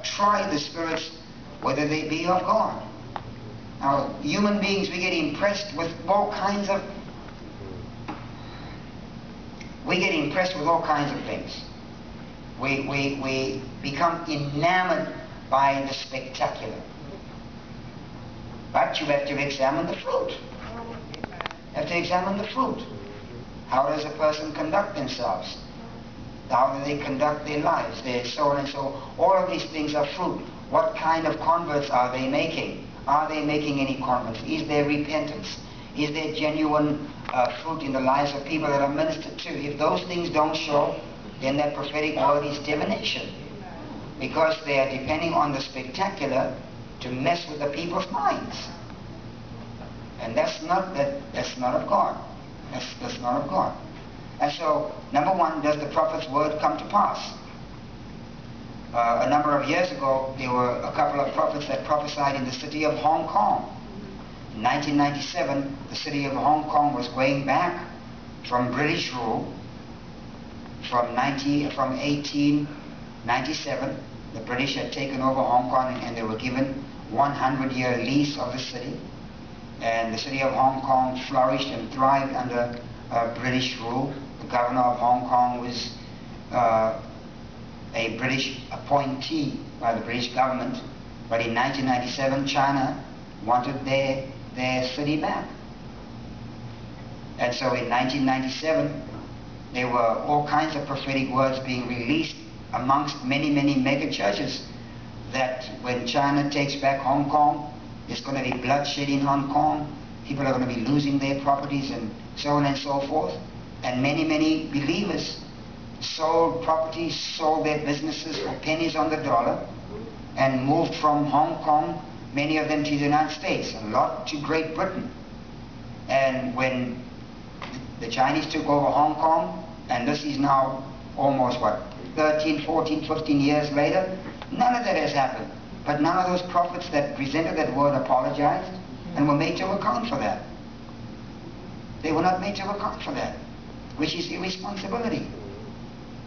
try the spirits whether they be of God. Now, human beings, we get impressed with all kinds of things. We become enamored by the spectacular. But you have to examine the fruit. You have to examine the fruit. How does a person conduct themselves? How do they conduct their lives? Their so on and so. All of these things are fruit. What kind of converts are they making? Are they making any converts? Is there repentance? Is there genuine fruit in the lives of people that are ministered to? If those things don't show, then that prophetic word is divination. Because they are depending on the spectacular to mess with the people's minds. And that's not of God. That's not of God. And so, number one, does the prophet's word come to pass? A number of years ago, there were a couple of prophets that prophesied in the city of Hong Kong. In 1997, the city of Hong Kong was going back from British rule. From 1897, the British had taken over Hong Kong and they were given 100-year lease of the city. And the city of Hong Kong flourished and thrived under British rule. The governor of Hong Kong was a British appointee by the British government. But in 1997, China wanted their city back. And so in 1997, there were all kinds of prophetic words being released amongst many, many mega churches that when China takes back Hong Kong, there's going to be bloodshed in Hong Kong, people are going to be losing their properties and so on and so forth. And many, many believers sold properties, sold their businesses for pennies on the dollar and moved from Hong Kong, many of them to the United States, a lot to Great Britain. And when the Chinese took over Hong Kong, and this is now almost, 13, 14, 15 years later, none of that has happened. But none of those prophets that presented that word apologized and were made to account for that. They were not made to account for that, which is irresponsibility.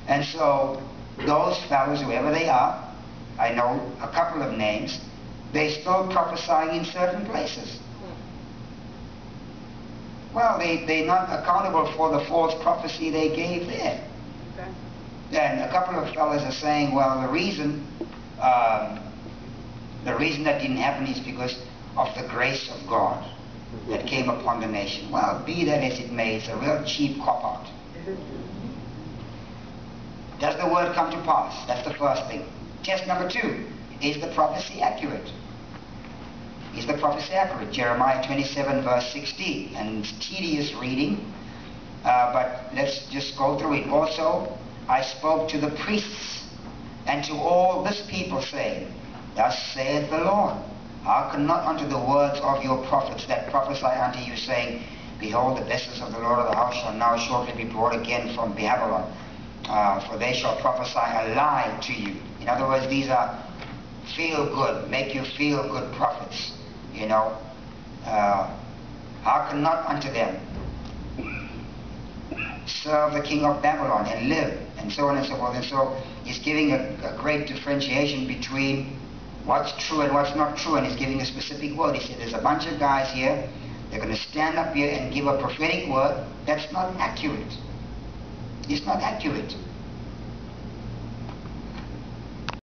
And so those fellows, whoever they are, I know a couple of names, they're still prophesying in certain places. Well, they're not accountable for the false prophecy they gave there. And a couple of fellows are saying, well, the reason that didn't happen is because of the grace of God that came upon the nation. Well, be that as it may, it's a real cheap cop-out. Does the word come to pass? That's the first thing. Test number two, is the prophecy accurate? Is the prophecy accurate? Jeremiah 27 verse 16. And it's tedious reading, but let's just go through it. Also, I spoke to the priests and to all this people, saying, Thus saith the Lord, hearken not unto the words of your prophets that prophesy unto you, saying, Behold, the blessings of the Lord of the house shall now shortly be brought again from Babylon, for they shall prophesy a lie to you. In other words, these are feel-good, make you feel good prophets. You know, hearken not unto them. Serve the king of Babylon and live, and so on and so forth. And so he's giving a great differentiation between what's true and what's not true, and he's giving a specific word. He said there's a bunch of guys here, they're going to stand up here and give a prophetic word that's not accurate. It's not accurate.